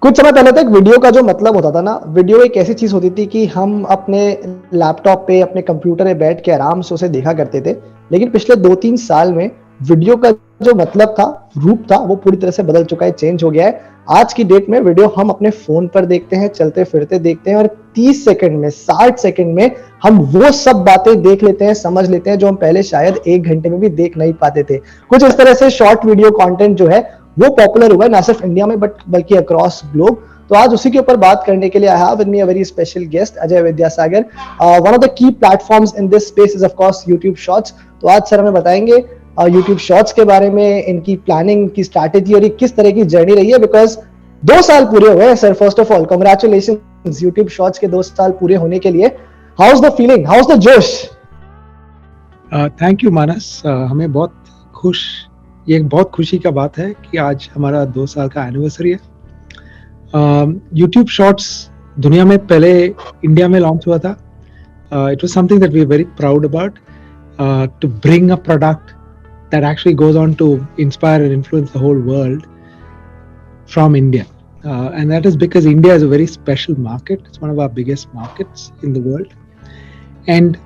कुछ समय पहले तक वीडियो का जो मतलब होता था ना, वीडियो एक ऐसी चीज होती थी कि हम अपने लैपटॉप पे, अपने कंप्यूटर पे बैठ के आराम से उसे देखा करते थे। लेकिन पिछले 2-3 साल में वीडियो का जो मतलब था, रूप था, वो पूरी तरह से बदल चुका है, चेंज हो गया है। आज की डेट में वीडियो हम अपने फोन पर देखते हैं, चलते फिरते देखते हैं, और 30 सेकंड में, 60 सेकंड में हम वो सब बातें देख लेते हैं, समझ लेते हैं, जो हम पहले शायद 1 घंटे में भी देख नहीं पाते थे। कुछ इस तरह से शॉर्ट वीडियो कंटेंट जो है वो पॉपुलर हुआ है, ना सिर्फ इंडिया में बल्कि अक्रॉस ग्लोब। तो आज उसी के ऊपर बात करने के लिए I have with me a very special guest, Ajay Vidyasagar. One of the key platforms in this space is of course YouTube shorts. तो आज सर हमें बताएंगे यूट्यूब शॉर्ट्स के बारे में, इनकी प्लानिंग, इनकी स्ट्रैटेजी और ये किस तरह की जर्नी रही है। बिकॉज 2 साल पूरे हुए हैं sir. First of all congratulations YouTube shorts के 2 साल पूरे होने के लिए। How is the feeling, how is the जोश? थैंक यू मानस। हमें ये एक बहुत खुशी का बात है कि आज हमारा 2 साल का एनिवर्सरी है। यूट्यूब शॉर्ट्स दुनिया में पहले इंडिया में लॉन्च हुआ था। It was something that we are very proud about, to bring a product that actually goes on to inspire and influence the whole world from India. And that is because India is a very special market. It's one of our biggest markets in the world. And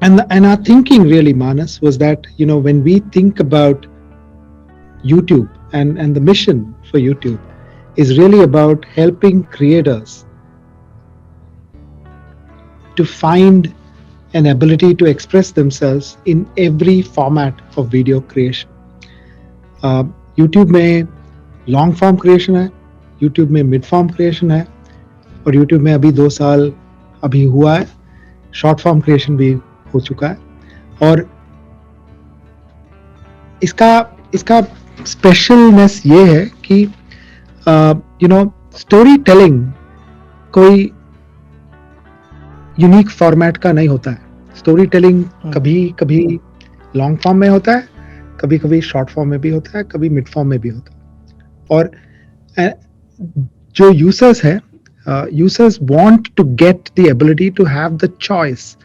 our thinking really, Manas, was that, when we think about YouTube and the mission for YouTube is really about helping creators to find an ability to express themselves in every format of video creation. YouTube में long form creation है, YouTube में mid form creation है, और YouTube में अभी 2 साल अभी हुआ है, शॉर्ट फॉर्म क्रिएशन भी हो चुका है। और इसका स्पेशलनेस ये है कि स्टोरी टेलिंग कोई यूनिक फॉर्मेट का नहीं होता है। स्टोरी टेलिंग कभी लॉन्ग फॉर्म में होता है, कभी शॉर्ट फॉर्म में भी होता है, कभी मिड फॉर्म में भी होता है। और जो यूजर्स है, users want to get the ability to have the choice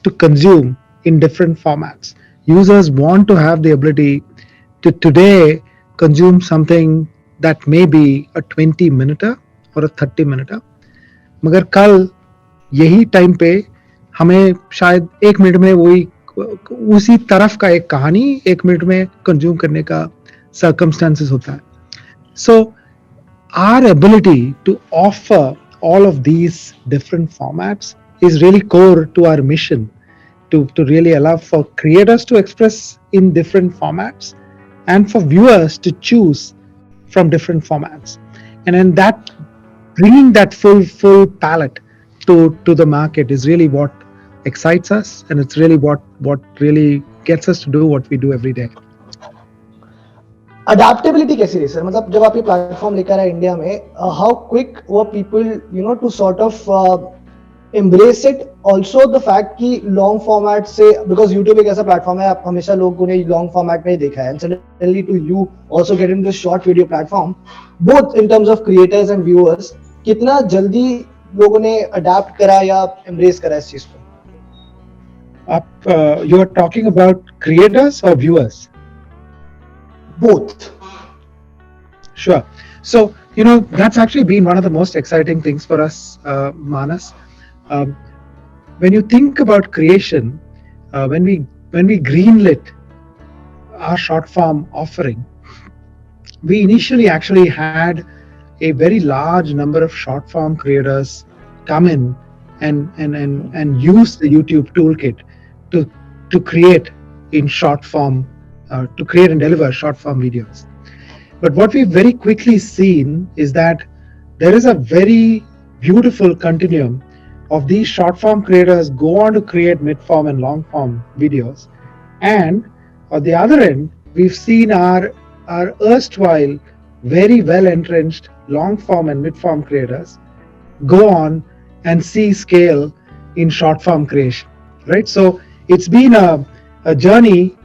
to consume in different formats. Users want to have the ability to today consume something that may be a 20 minuter और a 30 मिनटर, मगर कल यही time पे हमें शायद 1 minute में उसी तरफ का एक कहानी 1 मिनट में कंज्यूम करने का सर्कमस्टेंसेस होता है। So our ability to offer all of these different formats is really core to our mission, to really allow for creators to express in different formats and for viewers to choose from different formats. And then that bringing that full palette to the market is really what excites us, and it's really what really gets us to do what we do every day. Adaptability कैसी रही sir? मतलब जब आप ये platform लेकर आए India में, how quick were people to sort of embrace it? Also the fact कि लॉन्ग फॉर्मेट से, बिकॉज यूट्यूब एक ऐसा प्लेटफॉर्म है, आप हमेशा लोगों ने लॉन्ग फॉर्मेट में ही देखा है, and suddenly to you also get in this short video platform, both in terms of creators and viewers, कितना जल्दी लोगों ने अडेप्ट करा या एम्ब्रेस करा इस चीज को? आप you are talking about creators और viewers? Both. Sure. So, that's actually been one of the most exciting things for us, Manas. When you think about creation, when we greenlit our short form offering, we initially actually had a very large number of short form creators come in and use the YouTube toolkit to create in short form, to create and deliver short form videos. But what we've very quickly seen is that there is a very beautiful continuum of these short form creators go on to create mid form and long form videos. And on the other end, we've seen our erstwhile very well entrenched long form and mid form creators go on and see scale in short form creation, right? So it's been a journey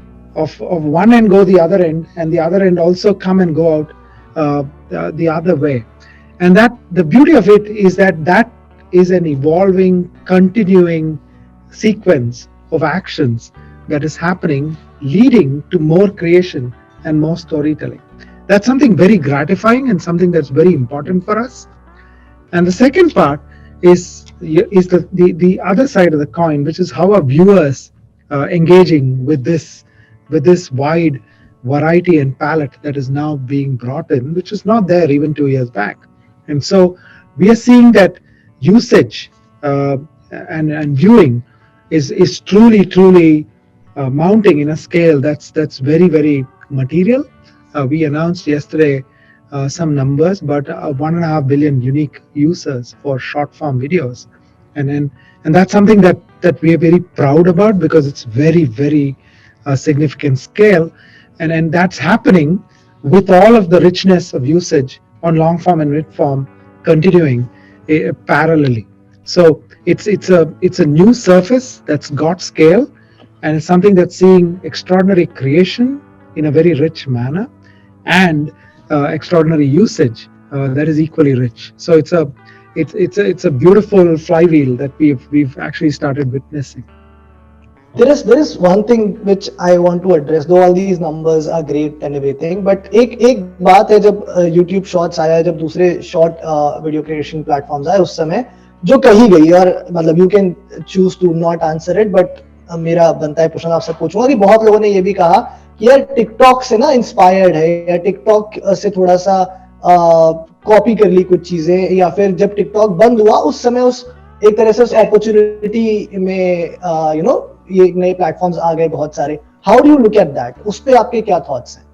of one end go the other end, and the other end also come and go out the other way. And that the beauty of it is that is an evolving, continuing sequence of actions that is happening, leading to more creation and more storytelling. that's something very gratifying and something that's very important for us. And the second part is the other side of the coin, which is how are viewers engaging with this wide variety and palette that is now being brought in, which is not there even 2 years back. And so we are seeing that usage and viewing is truly mounting in a scale that's very material. We announced yesterday some numbers, but 1.5 billion unique users for short form videos, and that's something that we are very proud about because it's very significant scale, and that's happening with all of the richness of usage on long form and mid form continuing parallelly. So it's a new surface that's got scale, and it's something that's seeing extraordinary creation in a very rich manner, and extraordinary usage that is equally rich. So it's a beautiful flywheel that we've actually started witnessing. There is one thing which I want to address. Though all these numbers are great and everything, but एक बात है जब YouTube Shorts आया, जब दूसरे short video creation platforms आए उस समय जो कही गई, और मतलब you can choose to not answer it, but मेरा बनता है प्रश्न आपसे पूछूंगा कि बहुत लोगों ने ये भी कहा कि यार टिकटॉक से ना इंस्पायर्ड है या टिकटॉक से थोड़ा सा कॉपी कर ली कुछ चीजें, या फिर जब टिकटॉक बंद हुआ उस समय उस एक तरह से उस अपॉर्चुनिटी में ये नए प्लेटफॉर्म्स आ गए बहुत सारे. How do you look at that? उस पे आपके क्या थॉट्स हैं?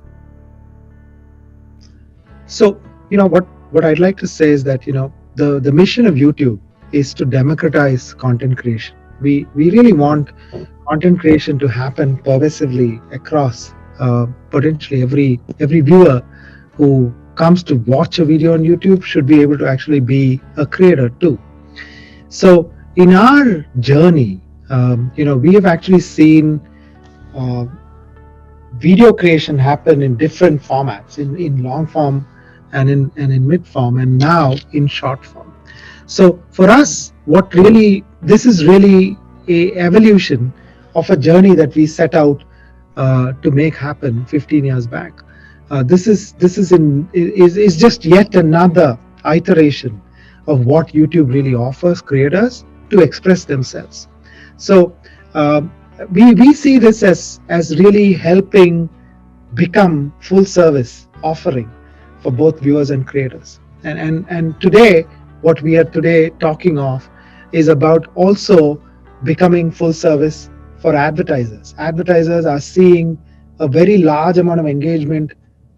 So what I'd like to say is that the mission of YouTube is to democratize content creation. We really want content creation to happen pervasively across potentially every viewer who comes to watch a video on YouTube should be able to actually be a creator too. So in our journey, we have actually seen video creation happen in different formats, in long form and in mid form, and now in short form. So for us, this is really a evolution of a journey that we set out to make happen 15 years back. This is just yet another iteration of what YouTube really offers creators to express themselves. So we see this as really helping become full service offering for both viewers and creators. And today, what we are today talking of is about also becoming full service for advertisers. Advertisers are seeing a very large amount of engagement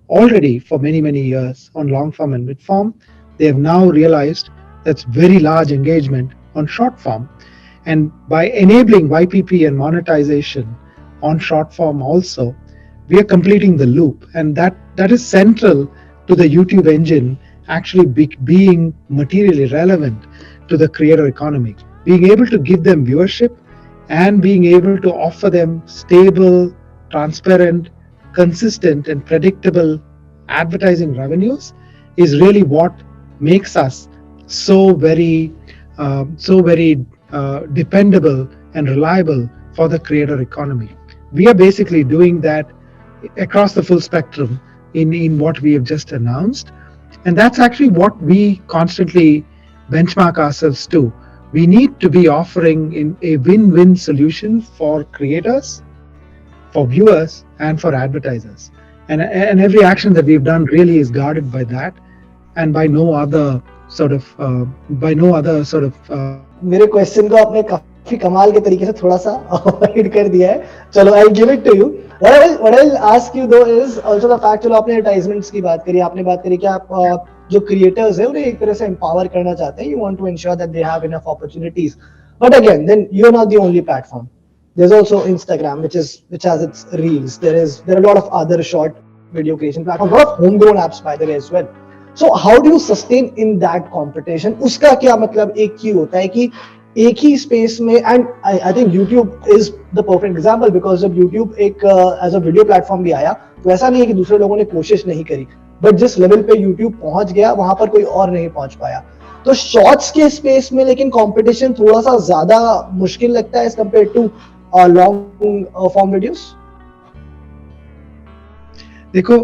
already for many years on long form and mid form. They have now realized that's very large engagement on short form. And by enabling YPP and monetization on short form also, we are completing the loop. And that is central to the YouTube engine actually being materially relevant to the creator economy. Being able to give them viewership and being able to offer them stable, transparent, consistent and predictable advertising revenues is really what makes us so very dependable and reliable for the creator economy. We are basically doing that across the full spectrum in what we have just announced, and that's actually what we constantly benchmark ourselves to. We need to be offering in a win-win solution for creators, for viewers, and for advertisers. And every action that we've done really is guarded by that, and by no other sort of मेरे question को आपने काफी कमाल के तरीके से थोड़ा सा अवॉइड कर दिया है. चलो I give it to you. What I'll ask you though is also the fact, चलो आपने एडवर्टाइजमेंट्स की बात करी, आपने बात करी कि आप जो क्रिएटर्स है उन्हें एक तरह से एम्पावर करना चाहते हैं. You want to ensure that they have enough opportunities. But again, then you're not the only platform. There's also Instagram, which has its reels. There are a lot of other short video creation platforms, a lot of homegrown apps by the way as well. So how do you sustain in that competition? उसका क्या मतलब एक ही होता है कि एक ही space में, and I think YouTube is the perfect example because जब YouTube एक एज अ वीडियो प्लेटफॉर्म भी आया तो ऐसा नहीं है कि दूसरे लोगों ने कोशिश नहीं करी, बट जिस लेवल पे YouTube पहुंच गया वहां पर कोई और नहीं पहुंच पाया. तो शॉर्ट्स के स्पेस में लेकिन कंपटीशन थोड़ा सा ज्यादा मुश्किल लगता है as compare to long form videos. देखो,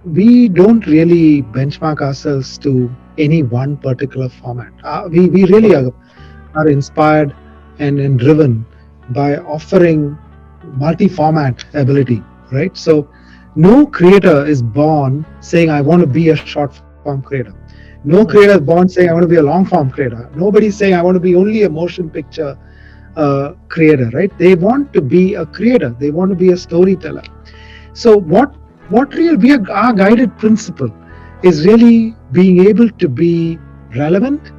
we don't really benchmark ourselves to any one particular format. We really are inspired and driven by offering multi-format ability, right? So no creator is born saying I want to be a short form creator. No creator is born saying I want to be a long form creator. Nobody's saying I want to be only a motion picture creator, right? They want to be a creator. They want to be a storyteller. So what really be our guided principle is really being able to be relevant,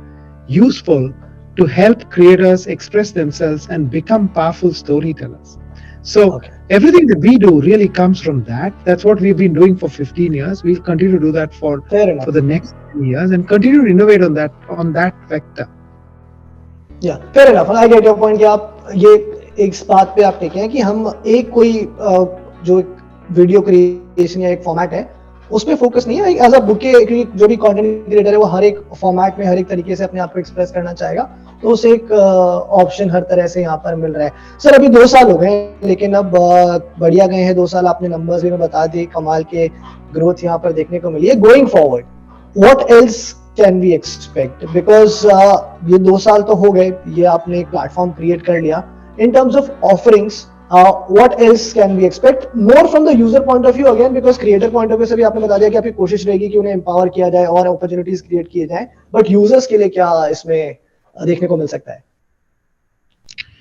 useful, to help creators express themselves and become powerful storytellers. So everything that we do really comes from that. That's what we've been doing for 15 years. We'll continue to do that for the next 10 years and continue to innovate on that vector. Yeah, fair enough. I get your point कि आप ये एक बात पे आप टिके हैं कि हम एक कोई जो वीडियो क्रिएशन या एक फॉर्मेट है उस पे फोकस नहीं है एज अ बुके, क्योंकि जो भी कंटेंट क्रिएटर है वो हर एक फॉर्मेट में हर एक तरीके से अपने आप को एक्सप्रेस करना चाहेगा, तो उसे एक ऑप्शन हर तरह से यहाँ पर मिल रहा है. सर अभी 2 साल हो गए, लेकिन अब बढ़िया गए हैं 2 साल. आपने नंबर्स भी मैं बता दिए, कमाल के ग्रोथ यहाँ पर देखने को मिली है. Going forward what else can we expect, because ये 2 साल तो हो गए, ये आपने एक प्लेटफॉर्म क्रिएट कर लिया. इन terms of offerings what else can we expect more from the user point of view again, because creator point of view से भी आपने बता दिया कि आपकी कोशिश रहेगी कि उन्हें empower किया जाए और opportunities create किए जाएं, but users के लिए क्या इसमें देखने को मिल सकता है?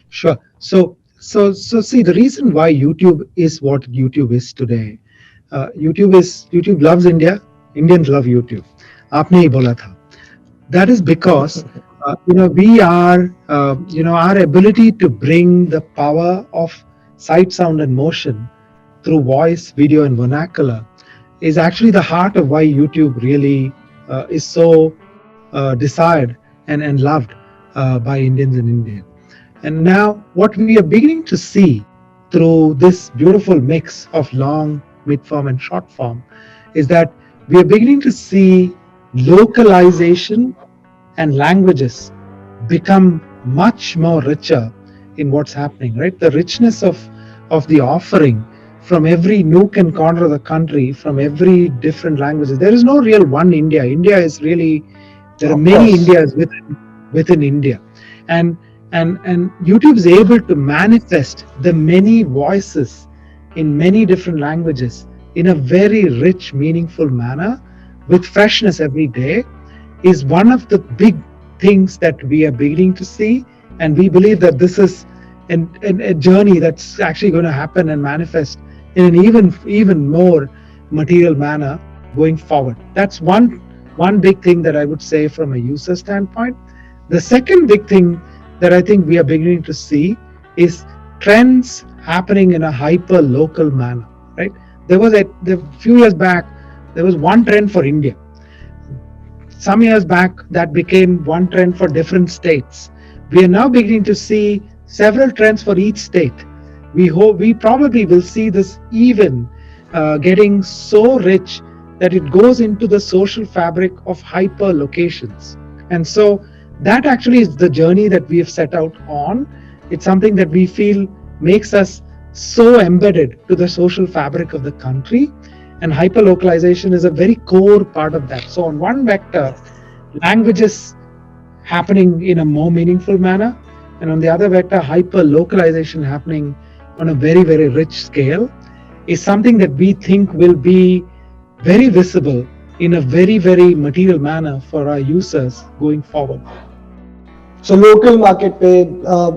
Sure. So see, the reason why YouTube is what YouTube is today, YouTube loves India, Indians love YouTube. आपने ही बोला था. That is because we are our ability to bring the power of sight, sound, and motion through voice, video, and vernacular is actually the heart of why YouTube really is so desired and loved by Indians in India. And now what we are beginning to see through this beautiful mix of long, mid-form, and short form is that we are beginning to see localization and languages become much more richer in what's happening, right? The richness of the offering from every nook and corner of the country, from every different languages. There is no real one India. India is really, there are many Indias within India. And YouTube is able to manifest the many voices in many different languages in a very rich, meaningful manner with freshness every day is one of the big things that we are beginning to see. And we believe that this is a journey that's actually going to happen and manifest in an even more material manner going forward. That's one big thing that I would say from a user standpoint. The second big thing that I think we are beginning to see is trends happening in a hyper local manner, right? There was a few years back, there was one trend for India. Some years back, that became one trend for different states. We are now beginning to see several trends for each state. We probably will see this even getting so rich that it goes into the social fabric of hyper locations. And so that actually is the journey that we have set out on. It's something that we feel makes us so embedded to the social fabric of the country, and hyperlocalization is a very core part of that. So on one vector, languages happening in a more meaningful manner, and on the other vector, hyperlocalization happening on a very, very rich scale is something that we think will be very visible in a very, very material manner for our users going forward. So local market पे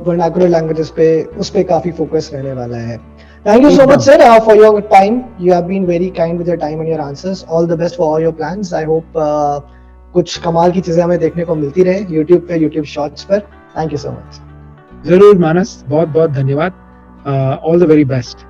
vernacular languages पे उस पे काफी focus रहने वाला है. Thank you so much, sir, for your time. You have been very kind with your time and your answers. All the best for all your plans. I hope कुछ कमाल की चीजें हमें देखने को मिलती रहे YouTube पे, YouTube Shorts पर. Thank you so much. जरूर मानस, बहुत बहुत धन्यवाद. All the very best.